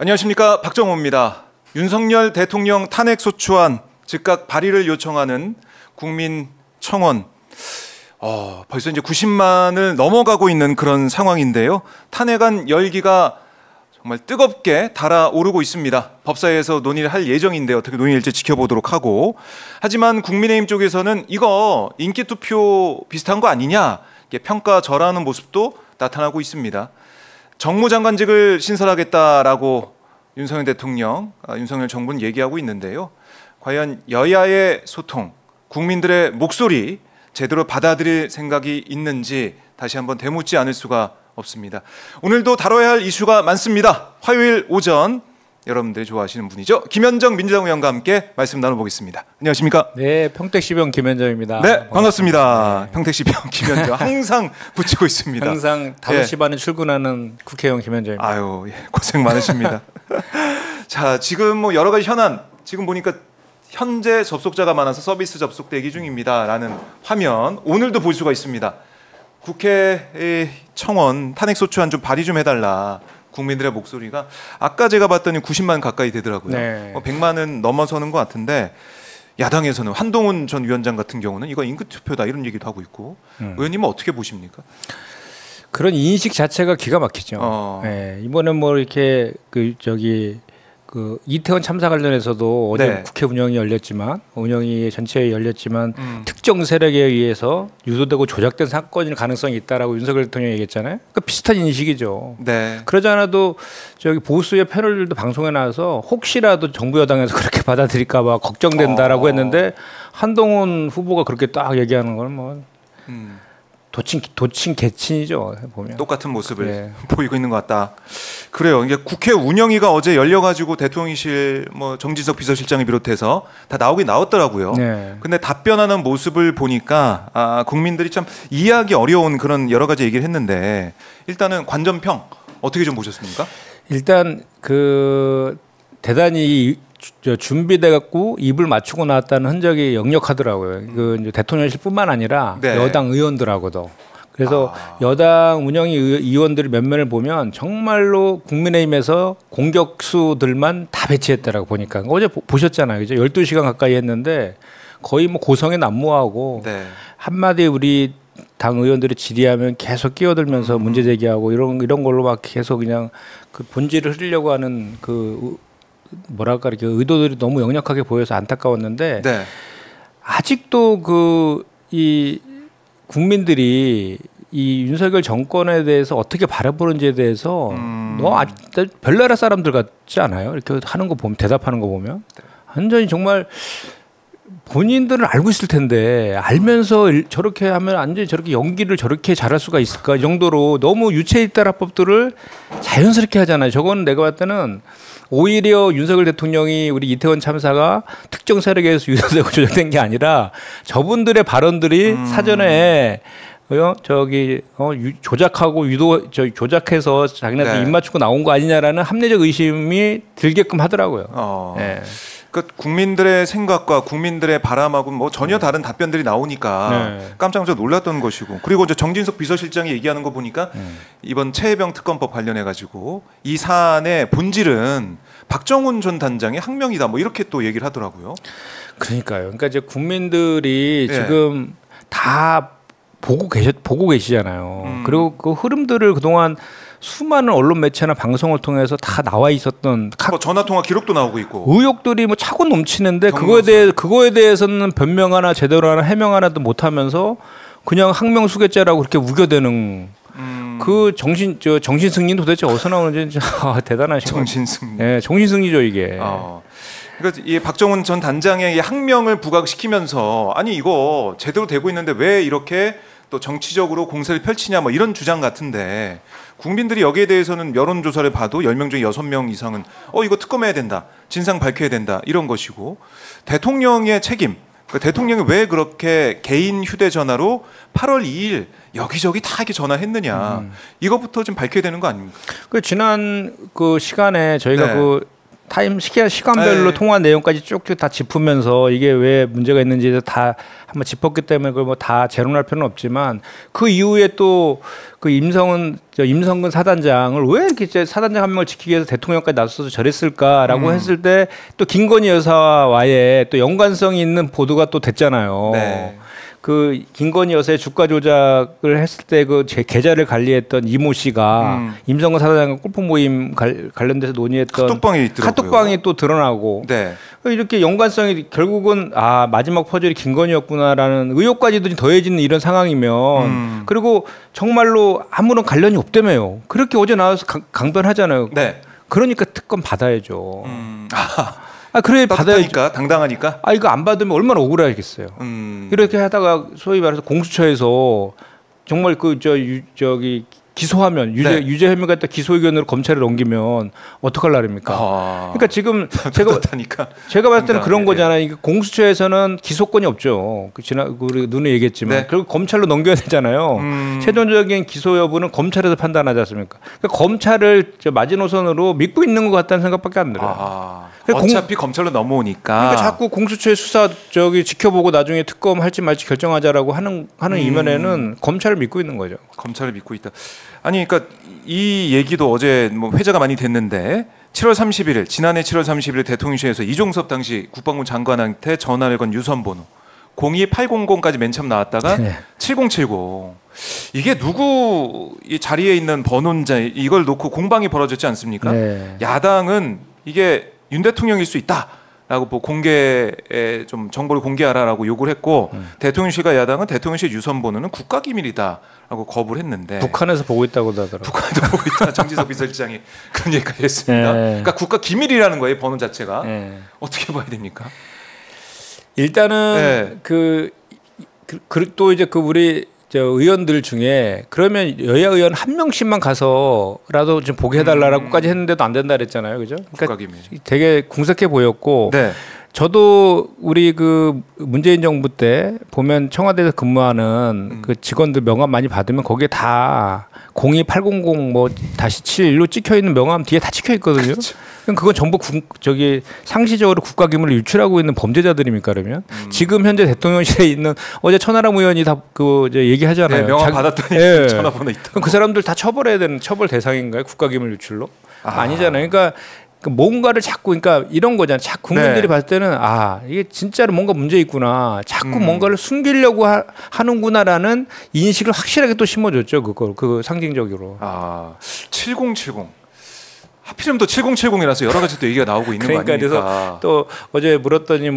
안녕하십니까, 박정호입니다. 윤석열 대통령 탄핵소추안 즉각 발의를 요청하는 국민청원 벌써 이제 90만을 넘어가고 있는 그런 상황인데요. 탄핵안 열기가 정말 뜨겁게 달아오르고 있습니다. 법사위에서 논의를 할 예정인데 어떻게 논의할지 지켜보도록 하고, 하지만 국민의힘 쪽에서는 이거 인기투표 비슷한 거 아니냐 평가절하하는 모습도 나타나고 있습니다. 정무장관직을 신설하겠다라고 윤석열 대통령, 윤석열 정부는 얘기하고 있는데요. 과연 여야의 소통, 국민들의 목소리 제대로 받아들일 생각이 있는지 다시 한번 되묻지 않을 수가 없습니다. 오늘도 다뤄야 할 이슈가 많습니다. 화요일 오전 여러분들이 좋아하시는 분이죠. 김현정 민주당 의원과 함께 말씀 나눠보겠습니다. 안녕하십니까? 네, 평택시병 김현정입니다. 네, 반갑습니다. 네. 평택시병 김현정 항상 붙이고 있습니다. 항상 5시 반에 출근하는 국회의원 김현정입니다. 아유, 고생 많으십니다. 자, 지금 뭐 여러 가지 현안, 지금 보니까 현재 접속자가 많아서 서비스 접속 대기 중입니다라는 화면 오늘도 볼 수가 있습니다. 국회 청원 탄핵소추안 좀 발의 좀 해달라. 국민들의 목소리가 아까 제가 봤더니 90만 가까이 되더라고요. 네. 100만은 넘어서는 것 같은데, 야당에서는 한동훈 전 위원장 같은 경우는 이거 인기투표다 이런 얘기도 하고 있고, 의원님은 어떻게 보십니까? 그런 인식 자체가 기가 막히죠. 네, 이번에 뭐 이렇게 그 이태원 참사 관련해서도 어제 네. 국회 운영이 전체에 열렸지만 특정 세력에 의해서 유도되고 조작된 사건일 가능성이 있다라고 윤석열 대통령이 얘기했잖아요. 그러니까 비슷한 인식이죠. 네. 그러지 않아도 보수의 패널들도 방송에 나와서 혹시라도 정부 여당에서 그렇게 받아들일까봐 걱정된다라고 했는데, 한동훈 후보가 그렇게 딱 얘기하는 건 뭐 도친 개친이죠. 보면 똑같은 모습을 보이고 있는 것 같다. 그래요. 이게 국회 운영위가 어제 열려가지고 대통령실 뭐 정진석 비서실장을 비롯해서 다 나오긴 나왔더라고요. 네. 근데 답변하는 모습을 보니까 국민들이 참 이해하기 어려운 그런 여러 가지 얘기를 했는데, 일단은 관전평 어떻게 좀 보셨습니까? 일단 대단히 준비돼 갖고 입을 맞추고 나왔다는 흔적이 역력하더라고요. 이제 대통령실뿐만 아니라 네. 여당 의원들하고도. 그래서 여당 운영위 의원들 몇 면을 보면 정말로 국민의힘에서 공격수들만 다 배치했다라고 보니까 어제 보셨잖아요. 그죠? 12시간 가까이 했는데 거의 뭐 고성에 난무하고 네. 한마디 우리 당 의원들이 질의하면 계속 끼어들면서 문제 제기하고 이런 걸로 막 계속 그냥 그 본질을 흐리려고 하는 뭐랄까 이렇게 의도들이 너무 역력하게 보여서 안타까웠는데, 네. 아직도 이 국민들이 이 윤석열 정권에 대해서 어떻게 바라보는지에 대해서 별나라 사람들 같지 않아요? 이렇게 하는 거 보면, 대답하는 거 보면 완전히 정말 본인들은 알고 있을 텐데 알면서 저렇게 하면 완전히 저렇게 연기를 저렇게 잘할 수가 있을까, 이 정도로 너무 유체이탈화법들을 자연스럽게 하잖아요. 저건 내가 봤을 때는 오히려 윤석열 대통령이 우리 이태원 참사가 특정 세력에 의해서 유도되고 조작된 게 아니라 저분들의 발언들이 사전에 조작하고 조작해서 자기네들 입 맞추고 나온 거 아니냐라는 합리적 의심이 들게끔 하더라고요. 네. 그러니까 국민들의 생각과 국민들의 바람하고 뭐 전혀 다른 답변들이 나오니까 깜짝 놀랐던 것이고, 그리고 이제 정진석 비서실장이 얘기하는 거 보니까 이번 최혜병 특검법 관련해 가지고 이 사안의 본질은 박정훈 전 단장의 항명이다, 뭐 이렇게 또 얘기를 하더라고요. 그러니까요. 그러니까 이제 국민들이 지금 다 보고 계시잖아요. 그리고 그 흐름들을 그동안 수많은 언론 매체나 방송을 통해서 다 나와 있었던 전화 통화 기록도 나오고 있고 의혹들이 뭐 차고 넘치는데, 그거에 대해서는 변명 하나 제대로 하나 해명 하나도 못 하면서 그냥 항명수괴죄라고 그렇게 우겨대는 그 정신승리는 도대체 어디서 나오는지 대단하신 거예요. 정신승리. 네, 정신승리죠 이게. 그러니까 이 박정훈 전 단장의 항명을 부각시키면서, 아니 이거 제대로 되고 있는데 왜 이렇게 또 정치적으로 공세를 펼치냐, 뭐 이런 주장 같은데, 국민들이 여기에 대해서는 여론조사를 봐도 10명 중에 6명 이상은 이거 특검해야 된다, 진상 밝혀야 된다, 이런 것이고, 대통령의 책임, 대통령이 왜 그렇게 개인 휴대전화로 8월 2일 여기저기 다 이렇게 전화했느냐, 이것부터 좀 밝혀야 되는 거 아닙니까? 지난 시간에 저희가 시간별로 네. 통화 내용까지 쭉쭉 다 짚으면서 이게 왜 문제가 있는지 다 한번 짚었기 때문에 그걸 뭐 다 재론할 필요는 없지만 그 이후에 또 그 임성근 사단장을 왜 이렇게 사단장 한 명을 지키기 위해서 대통령까지 나서서 저랬을까라고 했을 때 또 김건희 여사와의 또 연관성이 있는 보도가 또 됐잖아요. 네. 그 김건희 여사의 주가 조작을 했을 때 그 제 계좌를 관리했던 이모 씨가 임성근 사단장과 골프 모임 관련돼서 논의했던 카톡방이 있더라고요. 카톡방이 또 드러나고 네. 이렇게 연관성이 결국은 마지막 퍼즐이 김건희였구나라는 의혹까지도 더해지는 이런 상황이면 그리고 정말로 아무런 관련이 없다며요. 그렇게 어제 나와서 강변하잖아요. 네. 그러니까 특검 받아야죠. 그래 받아야니까 당당하니까. 이거 안 받으면 얼마나 억울하겠어요. 이렇게 하다가 소위 말해서 공수처에서 정말 저기 기소하면 유죄 혐의가 있다 기소 의견으로 검찰에 넘기면 어떡할 날입니까? 그러니까 지금 제가 봤을 때는 그런 거잖아요. 이게 공수처에서는 기소권이 없죠. 우리 눈에 얘기했지만 네. 결국 검찰로 넘겨야 되잖아요. 최종적인 기소 여부는 검찰에서 판단하지 않습니까? 그러니까 검찰을 마지노선으로 믿고 있는 것 같다는 생각밖에 안 들어요. 어차피 검찰로 넘어오니까. 그러니까 자꾸 공수처의 수사 지켜보고 나중에 특검 할지 말지 결정하자라고 하는 이면에는 검찰을 믿고 있는 거죠. 검찰을 믿고 있다. 아니 그러니까 이 얘기도 어제 뭐 회자가 많이 됐는데 7월 31일 지난해 7월 31일 대통령실에서 이종섭 당시 국방부 장관한테 전화를 건 유선번호 02800까지 맨 처음 나왔다가 7070 이게 누구 이 자리에 있는 번호인지 이걸 놓고 공방이 벌어졌지 않습니까? 네. 야당은 이게 윤 대통령일 수 있다라고 뭐 좀 정보를 공개하라라고 요구를 했고 대통령실과 야당은 대통령실 유선번호는 국가기밀이다라고 거부를 했는데 북한에서 보고 있다고 하더라고요. 북한도 보고 있다. 정지석 비서실장이 그런 얘기까지 했습니다. 그러니까 국가기밀이라는 거예요 번호 자체가. 어떻게 봐야 됩니까? 일단은 또 이제 우리 의원들 중에 그러면 여야 의원 한 명씩만 가서라도 좀 보게 해달라고까지 했는데도 안 된다 그랬잖아요, 그죠? 그러니까 되게 궁색해 보였고, 저도 우리 문재인 정부 때 보면 청와대에서 근무하는 그 직원들 명함 많이 받으면 거기에 다 02800 -7로 찍혀 있는 명함 뒤에 다 찍혀 있거든요. 그렇죠. 그건 전부 상시적으로 국가기밀을 유출하고 있는 범죄자들입니까 그러면? 지금 현재 대통령실에 있는 어제 천하람 의원이 다 얘기하잖아요. 네, 명함 받았더니 전화번호 있다. 그럼 그 사람들 다 처벌해야 되는 처벌 대상인가요? 국가기밀 유출로? 아니잖아요. 그러니까 뭔가를 자꾸 그러니까 이런 거잖아요. 자꾸 국민들이 봤을 때는 이게 진짜로 뭔가 문제 있구나. 자꾸 뭔가를 숨기려고 하는구나라는 인식을 확실하게 또 심어줬죠. 그거 상징적으로. 7070 하필이면 또 7070이라서 여러 가지 또 얘기가 나오고 있는 거 아닙니까? 그래서 또 어제 물었더니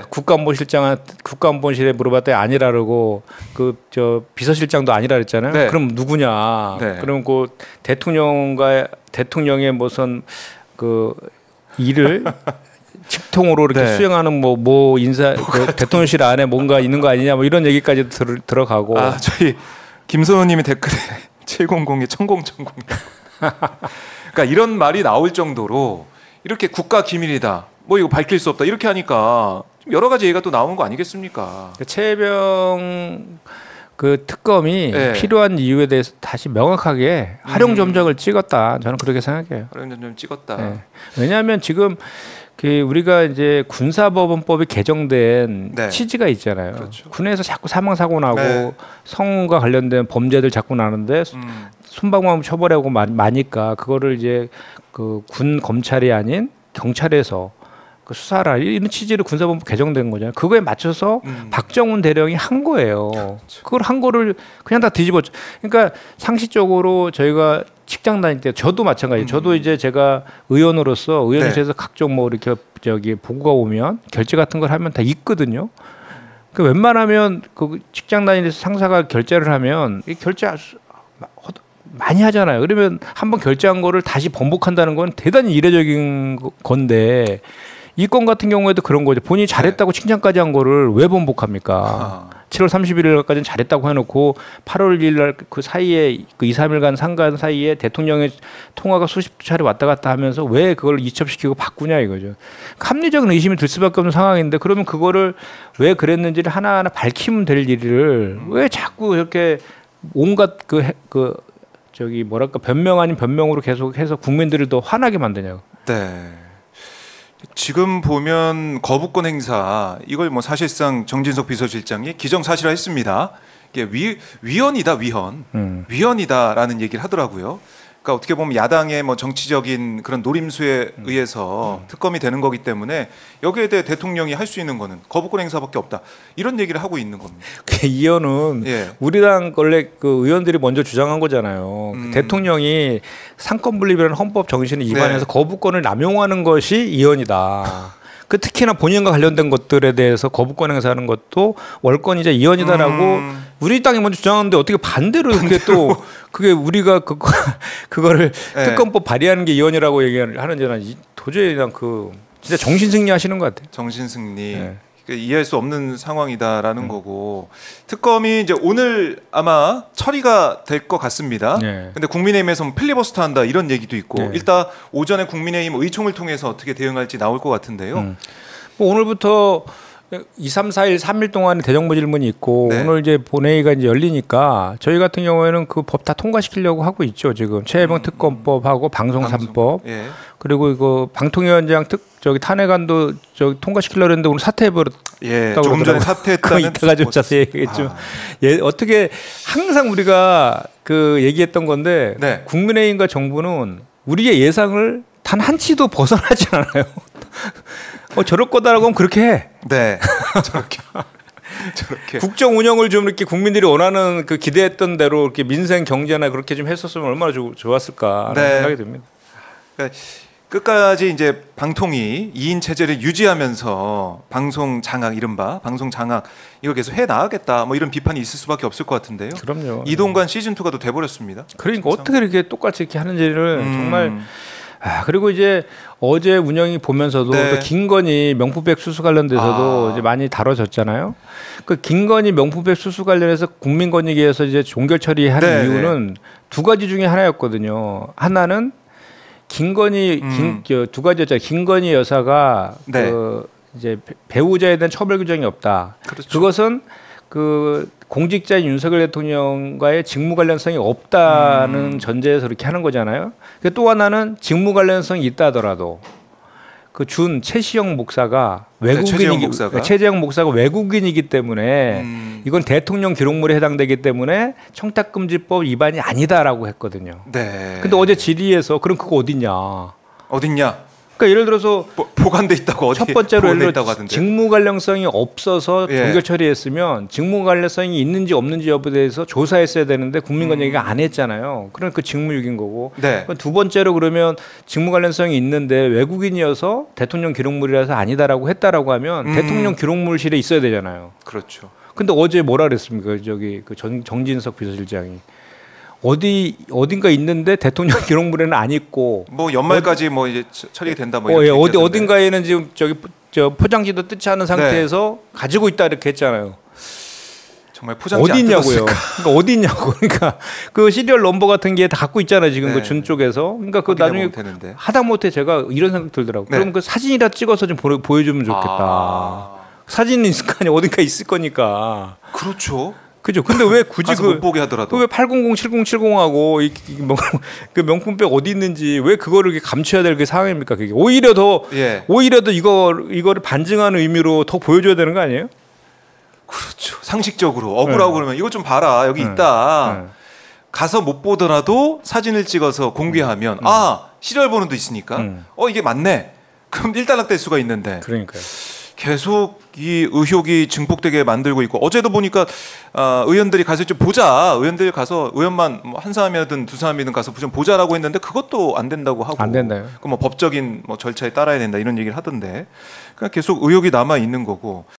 국가안보실에 물어봤더니 아니라 그러고 비서실장도 아니라 그랬잖아요. 그럼 누구냐? 그럼 대통령의 무슨 일을 직통으로 이렇게 수행하는 인사 대통령실 안에 뭔가 있는 거 아니냐 이런 얘기까지 들어가고. 저희 김선호님이 댓글에 700에 1000 그러니까 이런 말이 나올 정도로 이렇게 국가 기밀이다. 이거 밝힐 수 없다. 이렇게 하니까 여러 가지 얘기가 또 나오는 거 아니겠습니까? 최혜병 특검이 필요한 이유에 대해서 다시 명확하게 활용 점정을 찍었다. 저는 그렇게 생각해요. 활용 점정 찍었다. 왜냐하면 지금 우리가 이제 군사법원법이 개정된 취지가 있잖아요. 그렇죠. 군에서 자꾸 사망 사고 나고 성과 관련된 범죄들 자꾸 나는데 손방망 처벌하고 마니까 그거를 이제 군 검찰이 아닌 경찰에서 수사를 이런 취지로 군사법원 개정된 거잖아요. 그거에 맞춰서 박정훈 대령이 한 거예요. 그렇죠. 그걸 한 거를 그냥 다 뒤집었죠. 그러니까 상식적으로 저희가 직장 다닐 때 저도 마찬가지예요. 저도 이제 제가 의원으로서 의원실에서 각종 이렇게 보고가 오면 결제 같은 걸 하면 다 있거든요. 웬만하면 직장 다닐 때 상사가 결제를 하면 이 결제 많이 하잖아요. 그러면 한번 결제한 거를 다시 번복한다는 건 대단히 이례적인 건데 이 건 같은 경우에도 그런 거죠. 본인이 잘했다고 칭찬까지 한 거를 왜 번복합니까? 7월 31일까지는 잘했다고 해놓고 8월 1일 그 사이에 2, 3일간 상간 사이에 대통령의 통화가 수십 차례 왔다 갔다 하면서 왜 그걸 이첩시키고 바꾸냐 이거죠. 합리적인 의심이 들 수밖에 없는 상황인데 그러면 그거를 왜 그랬는지를 하나하나 밝히면 될 일을 왜 자꾸 이렇게 온갖 변명 아닌 변명으로 계속해서 국민들을 더 화나게 만드냐고. 네. 지금 보면 거부권 행사 이걸 뭐 사실상 정진석 비서실장이 기정사실화했습니다. 이게 위헌이다 위헌이다라는 얘기를 하더라고요. 그러니까 어떻게 보면 야당의 뭐 정치적인 그런 노림수에 의해서 특검이 되는 거기 때문에 여기에 대해 대통령이 할 수 있는 거는 거부권 행사밖에 없다. 이런 얘기를 하고 있는 겁니다. 이 의원은 우리 당 원래 그 의원들이 먼저 주장한 거잖아요. 대통령이 상권 분립이라는 헌법 정신을 위반해서 거부권을 남용하는 것이 이언이다. 그 특히나 본인과 관련된 것들에 대해서 거부권 행사하는 것도 월권이자 이언이다라고 우리 땅이 먼저 주장하는데 어떻게 반대로 이렇게 또 그게 우리가 그거를 특검법 발의하는 게 이언이라고 얘기를 하는지 난 도저히 그냥 진짜 정신승리 하시는 것 같아요. 정신승리. 이해할 수 없는 상황이다라는 거고 특검이 이제 오늘 아마 처리가 될 것 같습니다. 근데 국민의힘에서 필리버스터 한다 이런 얘기도 있고 일단 오전에 국민의힘 의총을 통해서 어떻게 대응할지 나올 것 같은데요. 뭐 오늘부터 2, 3, 4일 3일 동안에 대정부 질문이 있고 오늘 이제 본회의가 이제 열리니까 저희 같은 경우에는 그 법 다 통과시키려고 하고 있죠. 지금 최혜병 특검법하고 방송 3법 그리고 이거 방통위원장 탄핵안도 통과시키려고 했는데 오늘 사퇴해버렸다고 조금 전에 사퇴했다는 이따가 좀 자세히 얘기했지만 어떻게 항상 우리가 얘기했던 건데 국민의힘과 정부는 우리의 예상을 단 한 치도 벗어나지 않아요. 저럴 거다라고 하면 그렇게 해. 저렇게 국정 운영을 좀 이렇게 국민들이 원하는 기대했던 대로 이렇게 민생 경제나 그렇게 좀 했었으면 얼마나 좋았을까라는 생각이 듭니다. 그러니까 끝까지 이제 방통위 2인 체제를 유지하면서 방송 장악 이른바 방송 장악 이거 계속 해 나가겠다 뭐 이런 비판이 있을 수밖에 없을 것 같은데요. 그럼요. 이동관 시즌 2가 또 돼버렸습니다. 그러니까 어떻게 이렇게 똑같이 이렇게 하는지를 정말. 그리고 이제 어제 운영이 보면서도 또 김건희 명품백 수수 관련돼서도 이제 많이 다뤄졌잖아요. 그 김건희 명품백 수수 관련해서 국민권익위에서 이제 종결 처리하는 이유는 두 가지 중에 하나였거든요. 하나는 김건희 두 가지였잖아요. 김건희 여사가 이제 배우자에 대한 처벌 규정이 없다. 그것은 공직자인 윤석열 대통령과의 직무 관련성이 없다는 전제에서 그렇게 하는 거잖아요. 또 하나는 직무 관련성이 있다 하더라도 최시영 목사가 최재형 목사가 외국인이기 때문에 이건 대통령 기록물에 해당되기 때문에 청탁금지법 위반이 아니다라고 했거든요. 근데 어제 질의에서 그럼 그거 어딨냐? 그러니까 예를 들어서 보관돼 있다고 첫 번째로 예를 들어 직무 관련성이 없어서 종결 처리했으면 직무 관련성이 있는지 없는지 여부에 대해서 조사했어야 되는데 국민권익위가 안 했잖아요. 그러니까 그 직무유기인 거고. 두 번째로 그러면 직무 관련성이 있는데 외국인이어서 대통령 기록물이라서 아니다라고 했다라고 하면 대통령 기록물실에 있어야 되잖아요. 그렇죠. 근데 어제 뭐라 그랬습니까? 정진석 비서실장이. 어딘가 있는데 대통령 기록물에는 안 있고 뭐 연말까지 뭐 이제 처리가 된다 뭐 이렇게 어딘가에는 지금 포장지도 뜯지 않은 상태에서 가지고 있다 이렇게 했잖아요. 정말 포장지 어디 있냐고요. 그러니까 어디 있냐고. 그러니까 그 시리얼 넘버 같은 게 다 갖고 있잖아요. 지금 그 준 쪽에서. 그러니까 그 나중에 하다못해 제가 이런 생각 들더라고요. 그럼 그 사진이라 찍어서 좀 보여주면 좋겠다. 사진은 있을 거 아니야. 어딘가 있을 거니까. 그렇죠. 그죠. 근데 왜 굳이 못 보게 하더라도 왜 800, 7070하고 그 명품백 어디 있는지 왜 그거를 이렇게 감춰야 될 그 상황입니까? 그게 오히려 더 이거를 반증하는 의미로 더 보여줘야 되는 거 아니에요? 그렇죠. 상식적으로 억울하고 그러면 이거 좀 봐라 여기 있다. 가서 못 보더라도 사진을 찍어서 공개하면 시리얼 번호도 있으니까 이게 맞네. 그럼 일단락될 수가 있는데. 그러니까요. 계속 이 의혹이 증폭되게 만들고 있고 어제도 보니까 의원들이 가서 좀 보자. 의원들이 가서 의원만 한 사람이든 두 사람이든 가서 좀 보자라고 했는데 그것도 안 된다고 하고 안 된다요. 뭐 법적인 절차에 따라야 된다 이런 얘기를 하던데 그러니까 계속 의혹이 남아 있는 거고.